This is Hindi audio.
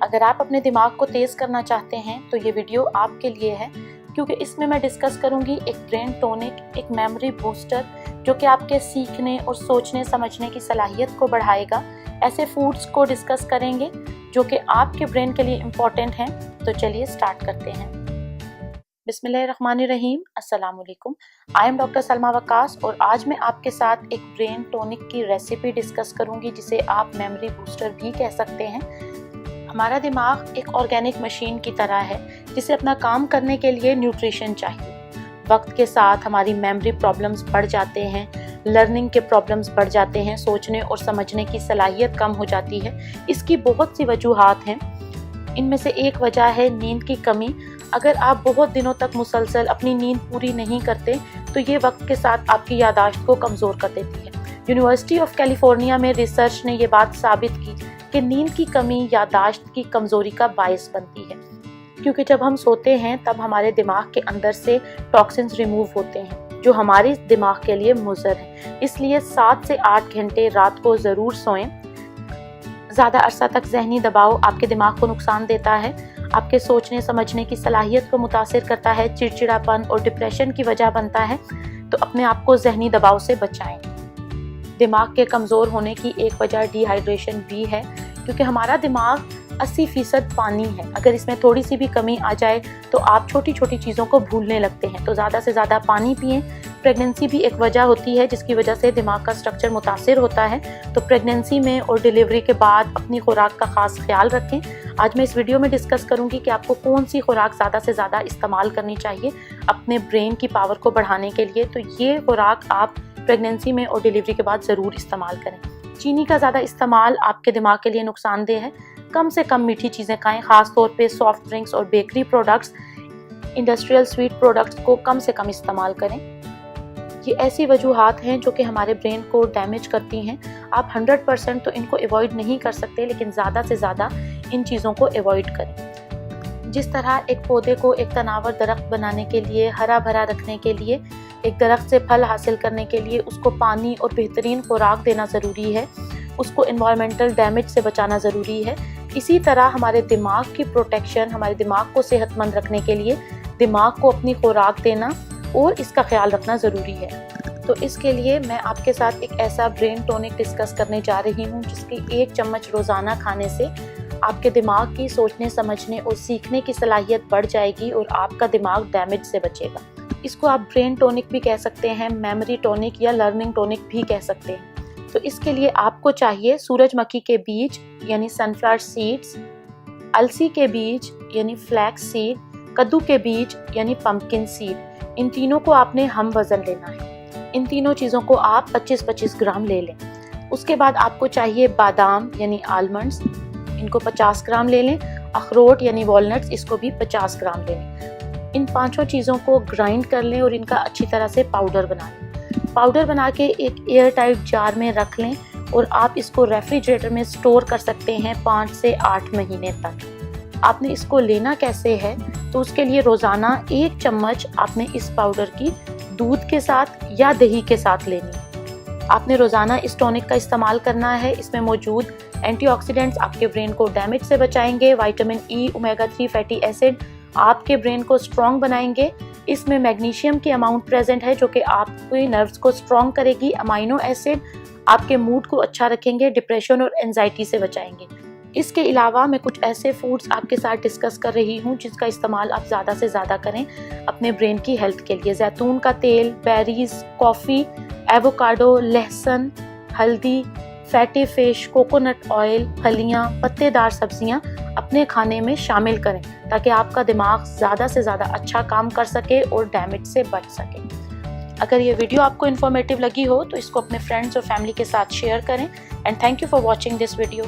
अगर आप अपने दिमाग को तेज़ करना चाहते हैं तो ये वीडियो आपके लिए है, क्योंकि इसमें मैं डिस्कस करूंगी एक ब्रेन टॉनिक, एक मेमोरी बूस्टर जो कि आपके सीखने और सोचने समझने की सलाहियत को बढ़ाएगा। ऐसे फूड्स को डिस्कस करेंगे जो कि आपके ब्रेन के लिए इम्पॉर्टेंट हैं। तो चलिए स्टार्ट करते हैं। बिस्मिल्लाहिर्रहमानिर्रहीम, अस्सलाम वालेकुम। I am doctor Salma Waqas और आज मैं आपके साथ एक ब्रेन टॉनिक की रेसिपी डिस्कस करूंगी जिसे आप मेमोरी बूस्टर भी कह सकते हैं। हमारा दिमाग एक ऑर्गेनिक मशीन की तरह है जिसे अपना काम करने के लिए न्यूट्रिशन चाहिए। वक्त के साथ हमारी मेमोरी प्रॉब्लम्स बढ़ जाते हैं, लर्निंग के प्रॉब्लम्स बढ़ जाते हैं, सोचने और समझने की सलाहियत कम हो जाती है। इसकी बहुत सी वजूहात हैं। इनमें से एक वजह है नींद की कमी। अगर आप बहुत दिनों तक मुसलसल अपनी नींद पूरी नहीं करते तो ये वक्त के साथ आपकी यादाश्त को कमज़ोर कर देती है। यूनिवर्सिटी ऑफ कैलिफोर्निया में रिसर्च ने ये बात साबित की कि नींद की कमी यादाश्त की कमज़ोरी का बायस बनती है, क्योंकि जब हम सोते हैं तब हमारे दिमाग के अंदर से टॉक्सिन्स रिमूव होते हैं जो हमारे दिमाग के लिए मुज़र है। इसलिए 7 से 8 घंटे रात को ज़रूर सोएं। ज़्यादा अरसा तक ज़हनी दबाव आपके दिमाग को नुकसान देता है, आपके सोचने समझने की सलाहियत को मुतासिर करता है, चिड़चिड़ापन और डिप्रेशन की वजह बनता है। तो अपने आप को ज़हनी दबाव से बचाएं। दिमाग के कमज़ोर होने की एक वजह डिहाइड्रेशन भी है, क्योंकि हमारा दिमाग 80% पानी है। अगर इसमें थोड़ी सी भी कमी आ जाए तो आप छोटी छोटी चीज़ों को भूलने लगते हैं। तो ज़्यादा से ज़्यादा पानी पिएं। प्रेगनेंसी भी एक वजह होती है जिसकी वजह से दिमाग का स्ट्रक्चर मुतासिर होता है। तो प्रेगनेंसी में और डिलीवरी के बाद अपनी खुराक का ख़ास ख्याल रखें। आज मैं इस वीडियो में डिस्कस करूंगी कि आपको कौन सी खुराक ज़्यादा से ज़्यादा इस्तेमाल करनी चाहिए अपने ब्रेन की पावर को बढ़ाने के लिए। तो ये खुराक आप प्रेगनेंसी में और डिलीवरी के बाद ज़रूर इस्तेमाल करें। चीनी का ज़्यादा इस्तेमाल आपके दिमाग के लिए नुकसानदेह है। कम से कम मीठी चीज़ें खाएं, ख़ास तौर पे सॉफ्ट ड्रिंक्स और bakery products, industrial sweet products को कम से कम इस्तेमाल करें। ये ऐसी वजूहात हैं जो कि हमारे ब्रेन को डैमेज करती हैं। आप 100% तो इनको अवॉइड नहीं कर सकते, लेकिन ज़्यादा से ज़्यादा इन चीज़ों को अवॉइड करें। जिस तरह एक पौधे को एक तनावर दरख्त बनाने के लिए, हरा भरा रखने के लिए, एक दरख्त से फल हासिल करने के लिए उसको पानी और बेहतरीन खुराक देना ज़रूरी है, उसको एनवायरमेंटल डैमेज से बचाना ज़रूरी है, इसी तरह हमारे दिमाग की प्रोटेक्शन, हमारे दिमाग को सेहतमंद रखने के लिए दिमाग को अपनी खुराक देना और इसका ख्याल रखना ज़रूरी है। तो इसके लिए मैं आपके साथ एक ऐसा ब्रेन टॉनिक डिस्कस करने जा रही हूँ जिसकी 1 चम्मच रोज़ाना खाने से आपके दिमाग की सोचने समझने और सीखने की सलाहियत बढ़ जाएगी और आपका दिमाग डैमेज से बचेगा। इसको आप ब्रेन टॉनिक भी कह सकते हैं, मेमोरी टॉनिक या लर्निंग टॉनिक भी कह सकते हैं। तो इसके लिए आपको चाहिए सूरजमुखी के बीज यानी सनफ्लावर सीड्स, अलसी के बीज यानी फ्लैक्स सीड, कद्दू के बीज यानी पंपकिन सीड। इन तीनों को आपने हम वज़न लेना है। इन तीनों चीज़ों को आप 25-25 ग्राम ले लें। उसके बाद आपको चाहिए बादाम यानी आलमंड्स, इनको 50 ग्राम ले लें। अखरोट यानी वॉलनट्स, इसको भी 50 ग्राम ले लें। इन 5 चीज़ों को ग्राइंड कर लें और इनका अच्छी तरह से पाउडर बना लें। पाउडर बना के एक एयर टाइट जार में रख लें और आप इसको रेफ्रिजरेटर में स्टोर कर सकते हैं 5 से 8 महीने तक। आपने इसको लेना कैसे है, तो उसके लिए रोज़ाना 1 चम्मच आपने इस पाउडर की दूध के साथ या दही के साथ लेनी है। आपने रोज़ाना इस टॉनिक का इस्तेमाल करना है। इसमें मौजूद एंटीऑक्सीडेंट्स आपके ब्रेन को डैमेज से बचाएंगे। Vitamin E, omega 3 fatty acid आपके ब्रेन को स्ट्रॉन्ग बनाएंगे। इसमें मैग्नीशियम की अमाउंट प्रेजेंट है जो कि आपके नर्व्स को स्ट्रॉन्ग करेगी। अमाइनो एसिड आपके मूड को अच्छा रखेंगे, डिप्रेशन और एंजाइटी से बचाएंगे। इसके अलावा मैं कुछ ऐसे फूड्स आपके साथ डिस्कस कर रही हूँ जिसका इस्तेमाल आप ज़्यादा से ज़्यादा करें अपने ब्रेन की हेल्थ के लिए। जैतून का तेल, बेरीज, कॉफ़ी, एवोकाडो, लहसुन, हल्दी, फैटी फिश, कोकोनट ऑयल, फलियाँ, पत्तेदार सब्जियाँ अपने खाने में शामिल करें ताकि आपका दिमाग ज़्यादा से ज़्यादा अच्छा काम कर सके और डैमेज से बच सके। अगर ये वीडियो आपको इन्फॉर्मेटिव लगी हो तो इसको अपने फ्रेंड्स और फैमिली के साथ शेयर करें। And thank you for watching this video.